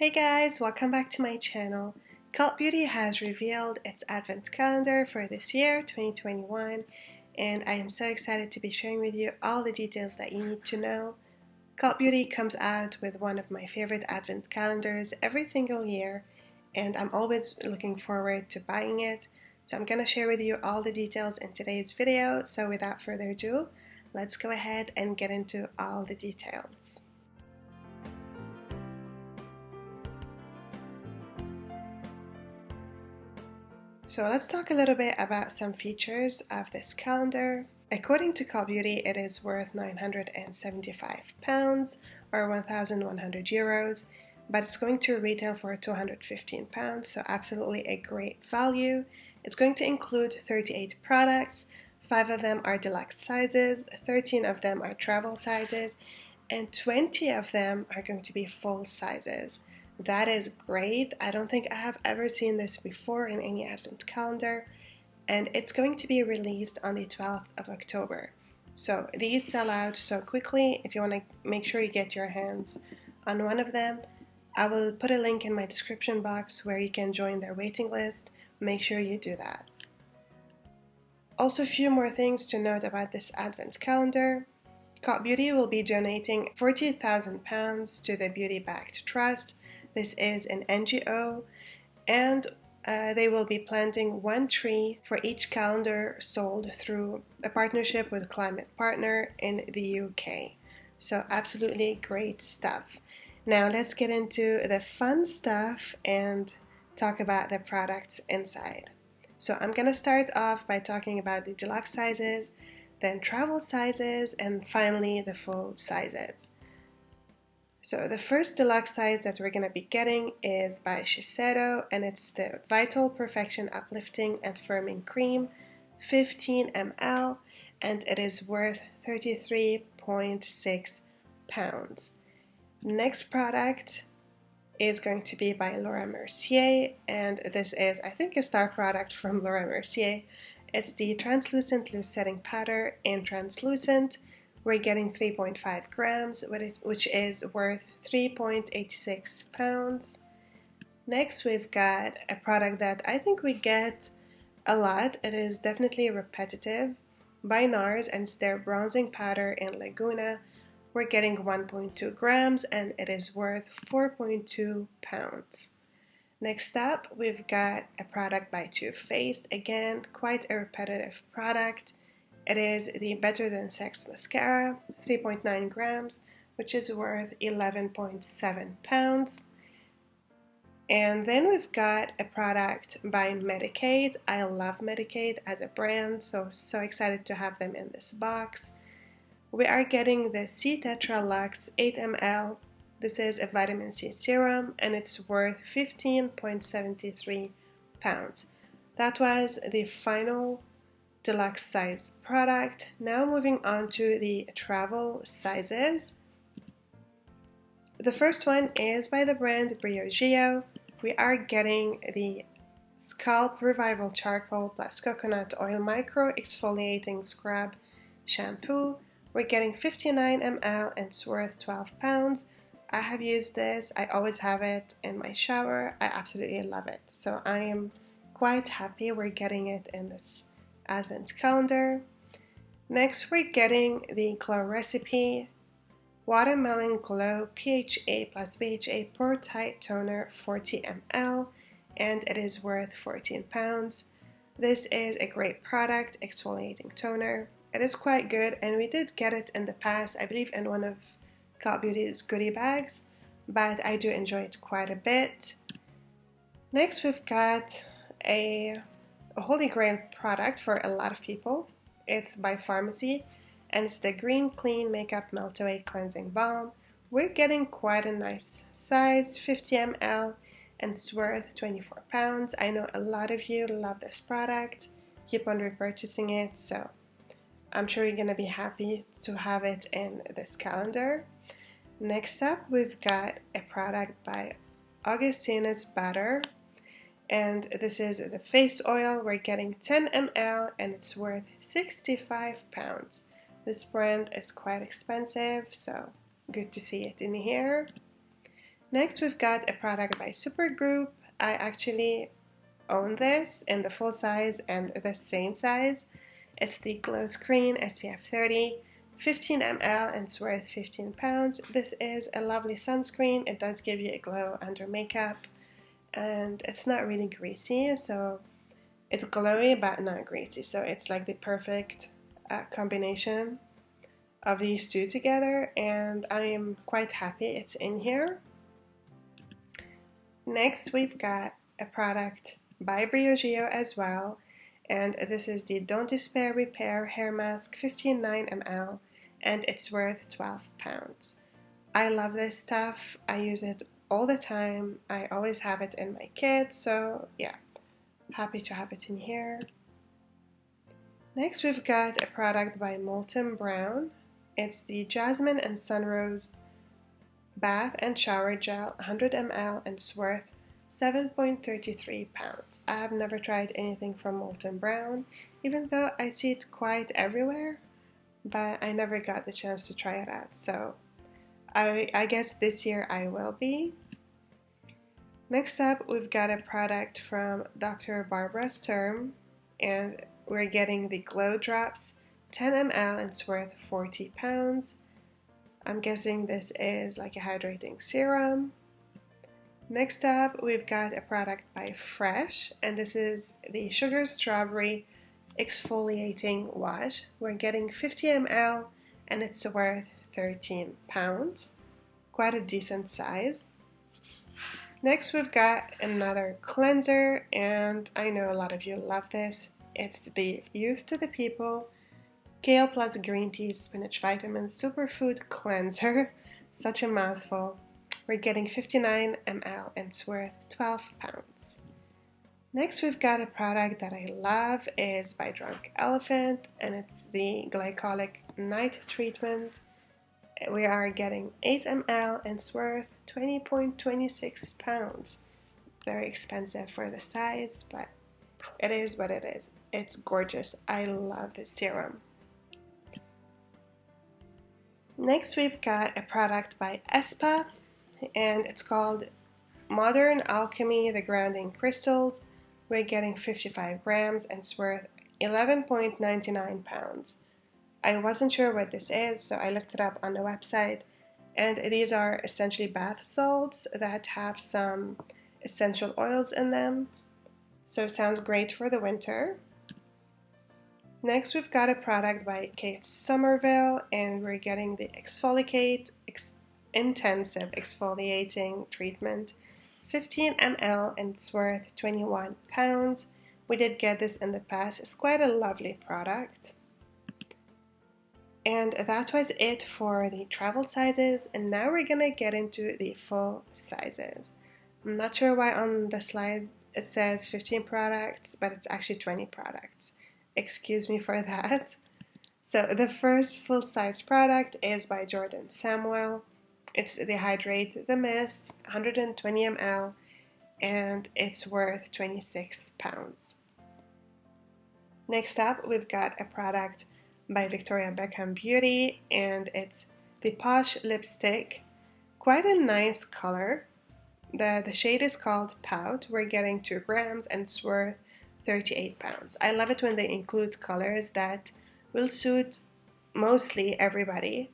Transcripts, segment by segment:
Hey guys, welcome back to my channel. Cultbeauty has revealed its advent calendar for this year, 2021, and I am so excited to be sharing with you all the details that you need to know. Cultbeauty comes out with one of my favorite advent calendars every single year, and I'm always looking forward to buying it. So I'm going to share with you all the details in today's video, so without further ado, let's go ahead and get into all the details. So let's talk a little bit about some features of this calendar. According to Cultbeauty, it is worth £975 or 1,100 euros, but it's going to retail for £215, so absolutely a great value. It's going to include 38 products, 5 of them are deluxe sizes, 13 of them are travel sizes, and 20 of them are going to be full sizes. That is great. I don't think I have ever seen this before in any advent calendar, and it's going to be released on the 12th of October. So these sell out so quickly. If you want to make sure you get your hands on one of them, I will put a link in my description box where you can join their waiting list. Make sure you do that. Also, a few more things to note about this advent calendar. Cultbeauty will be donating £40,000 to the Beauty Backed Trust. This is an NGO, and they will be planting one tree for each calendar sold through a partnership with Climate Partner in the UK. So absolutely great stuff. Now let's get into the fun stuff and talk about the products inside. So I'm going to start off by talking about the deluxe sizes, then travel sizes, and finally the full sizes. So the first deluxe size that we're going to be getting is by Shiseido, and it's the Vital Perfection Uplifting and Firming Cream, 15 ml, and it is worth £33.6. Next product is going to be by Laura Mercier, and this is, I think, a star product from Laura Mercier. It's the Translucent Loose Setting Powder in Translucent. We're getting 3.5 grams, which is worth £3.86. Next, we've got a product that I think we get a lot. It is definitely repetitive, by NARS, and it's their bronzing powder in Laguna. We're getting 1.2 grams, and it is worth £4.2. Next up, we've got a product by Too Faced. Again, quite a repetitive product. It is the Better Than Sex Mascara, 3.9 grams, which is worth £11.7. And then we've got a product by Medicaid. I love Medicaid as a brand, so excited to have them in this box. We are getting the C-Tetra Luxe 8 ml. This is a vitamin C serum, and it's worth £15.73. That was the final deluxe size product. Now moving on to the travel sizes. The first one is by the brand Briogeo. We are getting the Scalp Revival Charcoal plus Coconut Oil Micro-Exfoliating Scrub Shampoo. We're getting 59 ml and it's worth £12. I have used this. I always have it in my shower. I absolutely love it. So I am quite happy we're getting it in this advent calendar. Next, we're getting the Glow Recipe Watermelon Glow PHA plus BHA Pore-Tight Toner 40 ml, and it is worth £14. This is a great product, exfoliating toner. It is quite good, and we did get it in the past, I believe in one of Cultbeauty's goodie bags, but I do enjoy it quite a bit. Next, we've got a holy grail product for a lot of people. It's by FARMACY, and it's the Green Clean Makeup Meltaway Cleansing Balm. We're getting quite a nice size, 50 ml, and it's worth £24. I know a lot of you love this product, keep on repurchasing it, so I'm sure you're going to be happy to have it in this calendar. Next up, we've got a product by Augustina's Butter, and this is the face oil. We're getting 10 ml and it's worth £65. This brand is quite expensive, so good to see it in here. Next, we've got a product by Supergroup. I actually own this in the full size and the same size. It's the Glow Screen SPF 30, 15 ml, and it's worth 15 pounds. This is a lovely sunscreen. It does give you a glow under makeup, and it's not really greasy, so it's glowy but not greasy. So it's like the perfect combination of these two together, and I am quite happy it's in here. Next, we've got a product by Briogeo as well, and this is the Don't Despair Repair Hair Mask 15.9 ml, and it's worth 12 pounds. I love this stuff. I use it all the time. I always have it in my kit, so yeah, happy to have it in here. Next, we've got a product by Molten Brown. It's the Jasmine and Sunrose Bath and Shower Gel 100 ml, and it's worth 7.33 pounds. I have never tried anything from Molten Brown, even though I see it quite everywhere, but I never got the chance to try it out, so I guess this year I will be. Next up, we've got a product from Dr. Barbara Sturm, and we're getting the Glow Drops 10 ml, and it's worth 40 pounds. I'm guessing this is like a hydrating serum. Next up, we've got a product by Fresh, and this is the Sugar Strawberry Exfoliating Wash. We're getting 50 ml, and it's worth 13 pounds. Quite a decent size. Next, we've got another cleanser, and I know a lot of you love this. It's the Youth to the People Kale plus Green Tea Spinach Vitamins Superfood Cleanser. Such a mouthful. We're getting 59 ml, and it's worth 12 pounds. Next, we've got a product that I love. Is by Drunk Elephant, and it's the Glycolic Night Treatment. We are getting 8 ml, and it's worth 20.26 pounds. Very expensive for the size, but it is what it is. It's gorgeous. I love this serum. Next, we've got a product by Espa, and it's called Modern Alchemy The Grounding Crystals. We're getting 55 grams, and it's worth 11.99 pounds. I wasn't sure what this is, so I looked it up on the website, and these are essentially bath salts that have some essential oils in them, so it sounds great for the winter. Next, we've got a product by Kate Somerville, and we're getting the Exfoliate Intensive Exfoliating Treatment, 15 ml, and it's worth 21 pounds. We did get this in the past. It's quite a lovely product. And that was it for the travel sizes, and now we're gonna get into the full sizes. I'm not sure why on the slide it says 15 products, but it's actually 20 products. Excuse me for that. So the first full-size product is by Jordan Samuel. It's the Hydrate the Mist, 120 ml, and it's worth 26 pounds. Next up, we've got a product by Victoria Beckham Beauty, and it's the Posh Lipstick. Quite a nice color. The shade is called Pout. We're getting 2 grams, and it's worth 38 pounds. I love it when they include colors that will suit mostly everybody.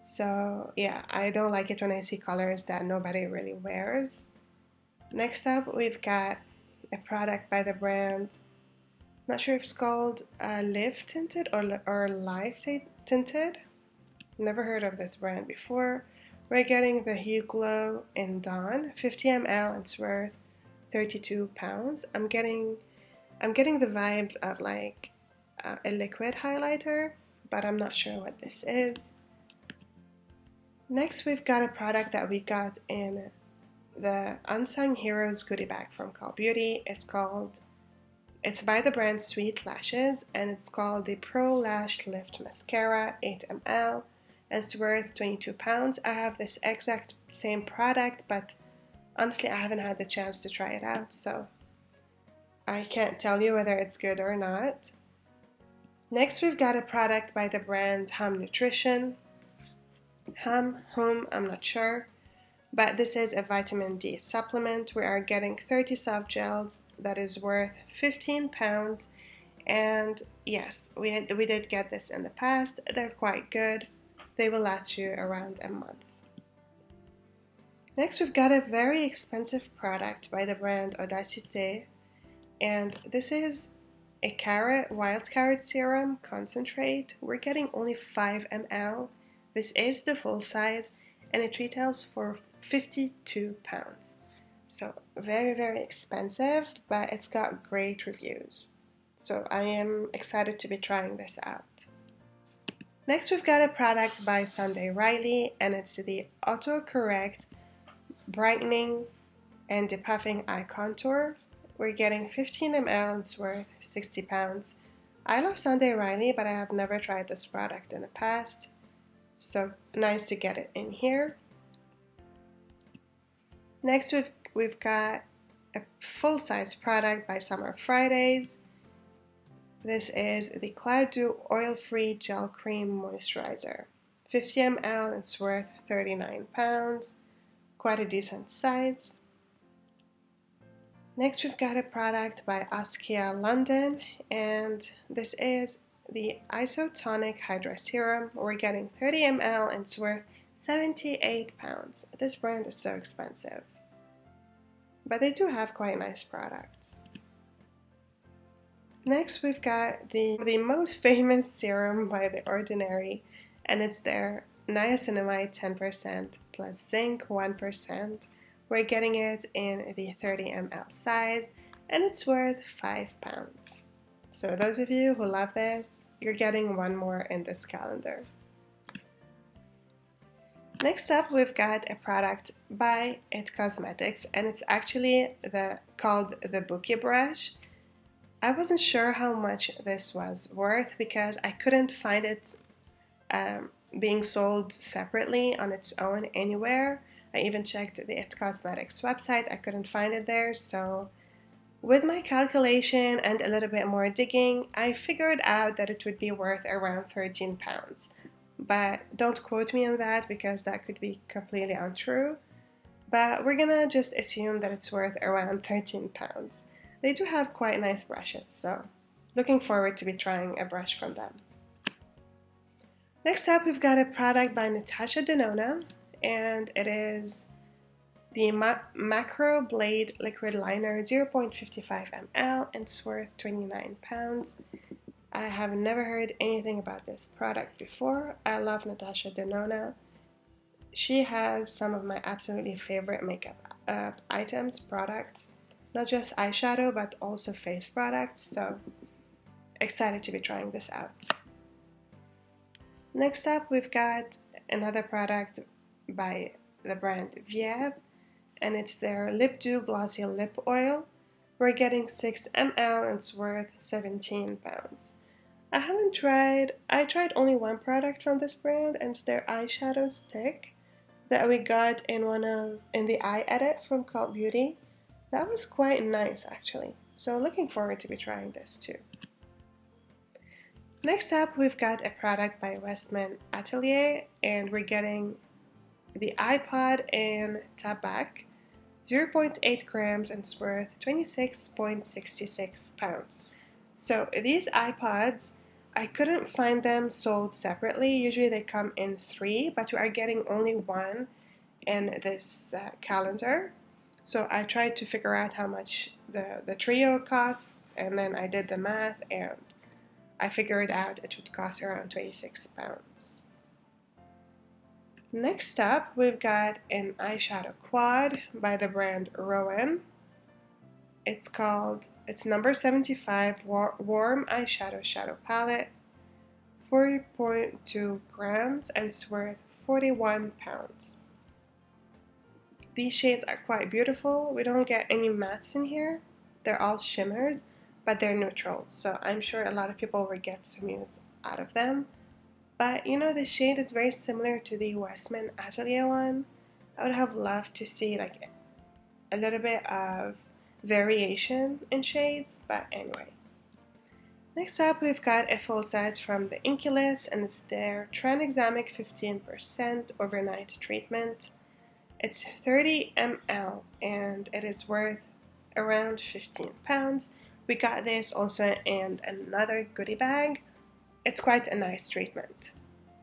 So yeah, I don't like it when I see colors that nobody really wears. Next up, we've got a product by the brand, not sure if it's called Live Tinted or Live Tinted. Never heard of this brand before. We're getting the Hue Glow in Dawn, 50 ml, and it's worth 32 pounds. I'm getting the vibes of like a liquid highlighter, but I'm not sure what this is. Next, we've got a product that we got in the Unsung Heroes goodie bag from Cultbeauty. It's by the brand Sweet Lashes, and it's called the Pro Lash Lift Mascara, 8 ml, and it's worth 22 pounds. I have this exact same product, but honestly, I haven't had the chance to try it out, so I can't tell you whether it's good or not. Next, we've got a product by the brand Hum Nutrition. I'm not sure. but this is a vitamin D supplement. We are getting 30 soft gels that is worth £15. And yes, we did get this in the past. They're quite good. They will last you around a month. Next, we've got a very expensive product by the brand Audacité, and this is a wild carrot serum concentrate. We're getting only 5 ml. This is the full size, and it retails for £52. So very, very expensive, but it's got great reviews. So I am excited to be trying this out. Next, we've got a product by Sunday Riley, and it's the Autocorrect Brightening and Depuffing Eye Contour. We're getting 15 ml, it's worth £60. I love Sunday Riley, but I have never tried this product in the past, so nice to get it in here. Next, we've got a full-size product by Summer Fridays. This is the Cloud Dew Oil-Free Gel Cream Moisturizer. 50 ml, it's worth £39. Quite a decent size. Next, we've got a product by Askia London, and this is the Isotonic Hydra Serum. We're getting 30 ml, and it's worth £78. This brand is so expensive, but they do have quite nice products. Next, we've got the most famous serum by The Ordinary, and it's their niacinamide 10% plus zinc 1%. We're getting it in the 30 ml size, and it's worth £5. So those of you who love this, you're getting one more in this calendar. Next up, we've got a product by It Cosmetics, and it's actually called the Bouquet Brush. I wasn't sure how much this was worth because I couldn't find it being sold separately on its own anywhere. I even checked the It Cosmetics website. I couldn't find it there. So with my calculation and a little bit more digging, I figured out that it would be worth around £13. But don't quote me on that because that could be completely untrue. But we're gonna just assume that it's worth around £13. They do have quite nice brushes, so looking forward to be trying a brush from them. Next up, we've got a product by Natasha Denona, and it is the Macro Blade Liquid Liner 0.55 ml, and it's worth £29. I have never heard anything about this product before. I love Natasha Denona. She has some of my absolutely favorite makeup products. Not just eyeshadow, but also face products, so excited to be trying this out. Next up, we've got another product by the brand Viev, and it's their Lip Dew Glossy Lip Oil. We're getting 6 ml, and it's worth £17. I tried only one product from this brand, and it's their eyeshadow stick that we got in the eye edit from Cultbeauty. That was quite nice actually, so looking forward to be trying this too. Next up, we've got a product by Westman Atelier, and we're getting the iPod in Tabac, 0.8 grams, and it's worth £26.66. So these iPods, I couldn't find them sold separately. Usually they come in 3, but we are getting only 1 in this calendar. So I tried to figure out how much the trio costs, and then I did the math, and I figured out it would cost around £26. Next up, we've got an eyeshadow quad by the brand Rowan. It's number 75 Warm Eyeshadow Shadow Palette, 40.2 grams, and it's worth £41. These shades are quite beautiful. We don't get any mattes in here. They're all shimmers, but they're neutrals, so I'm sure a lot of people will get some use out of them. But you know, the shade is very similar to the Westman Atelier one. I would have loved to see like a little bit of variation in shades, but anyway. Next up, we've got a full size from the Inculus, and it's their Tranexamic 15% Overnight Treatment. It's 30 ml and it is worth around 15 pounds. We got this also in another goodie bag. It's quite a nice treatment.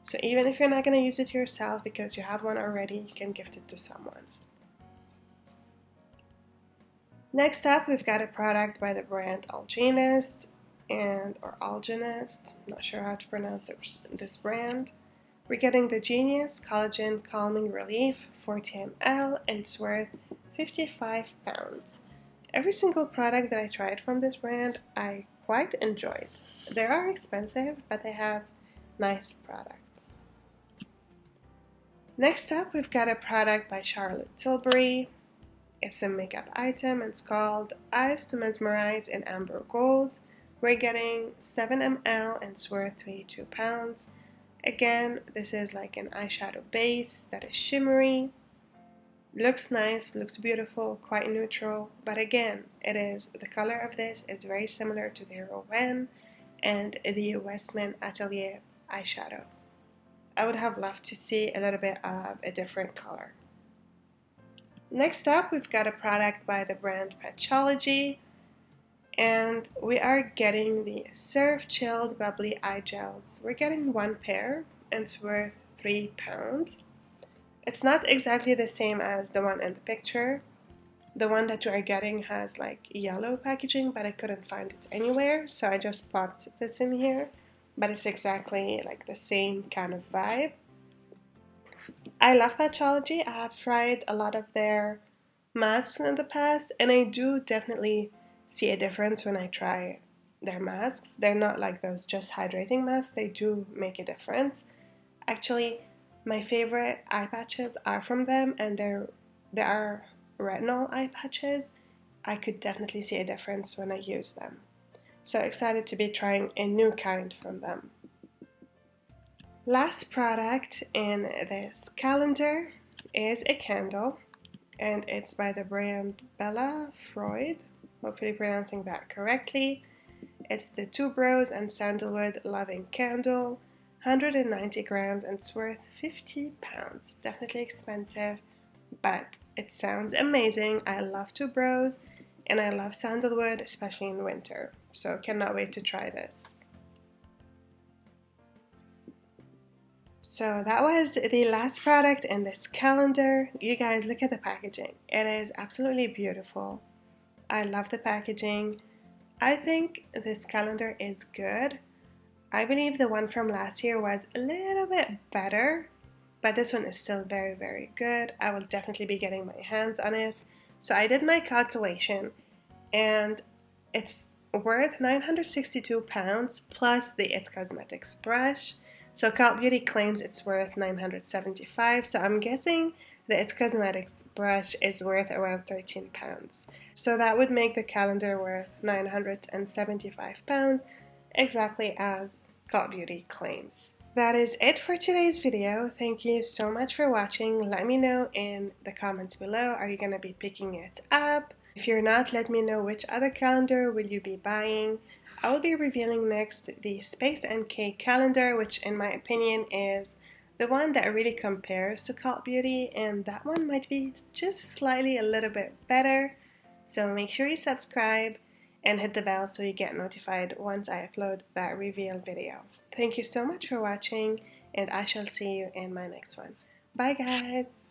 So even if you're not going to use it yourself because you have one already, you can gift it to someone. Next up, we've got a product by the brand Algenist or Algenist, not sure how to pronounce this brand. We're getting the Genius Collagen Calming Relief 40 ml and it's worth 55 pounds. Every single product that I tried from this brand, I quite enjoyed. They are expensive, but they have nice products. Next up, we've got a product by Charlotte Tilbury. It's a makeup item. It's called Eyes to Mesmerize in Amber Gold. We're getting 7 ml and it's worth 22 pounds. Again, this is like an eyeshadow base that is shimmery. Looks nice, looks beautiful, quite neutral. But again, the color of this is very similar to the Rowan and the Westman Atelier eyeshadow. I would have loved to see a little bit of a different color. Next up, we've got a product by the brand Patchology, and we are getting the Surf Chilled Bubbly Eye Gels. We're getting one pair, and it's worth 3 pounds. It's not exactly the same as the one in the picture. The one that we are getting has like yellow packaging, but I couldn't find it anywhere, so I just popped this in here. But it's exactly like the same kind of vibe. I love Patchology. I have tried a lot of their masks in the past, and I do definitely see a difference when I try their masks. They're not like those just hydrating masks. They do make a difference. Actually, my favorite eye patches are from them, and they are retinol eye patches. I could definitely see a difference when I use them. So excited to be trying a new kind from them. Last product in this calendar is a candle, and it's by the brand Bella Freud, hopefully pronouncing that correctly. It's the Tuberose and Sandalwood Loving Candle, 190 grams, and it's worth 50 pounds. Definitely expensive, but it sounds amazing. I love Tuberose and I love sandalwood, especially in winter, so cannot wait to try this. So that was the last product in this calendar. You guys, look at the packaging. It is absolutely beautiful. I love the packaging. I think this calendar is good. I believe the one from last year was a little bit better, but this one is still very, very good. I will definitely be getting my hands on it. So I did my calculation, and it's worth 962 pounds plus the It Cosmetics brush. So Cultbeauty claims it's worth 975, so I'm guessing the It Cosmetics brush is worth around 13 pounds. So that would make the calendar worth 975 pounds, exactly as Cultbeauty claims. That is it for today's video. Thank you so much for watching. Let me know in the comments below, are you going to be picking it up? If you're not, let me know which other calendar will you be buying. I will be revealing next the Space NK calendar, which in my opinion is the one that really compares to Cultbeauty, and that one might be just slightly a little bit better. So make sure you subscribe and hit the bell so you get notified once I upload that reveal video. Thank you so much for watching, and I shall see you in my next one. Bye guys!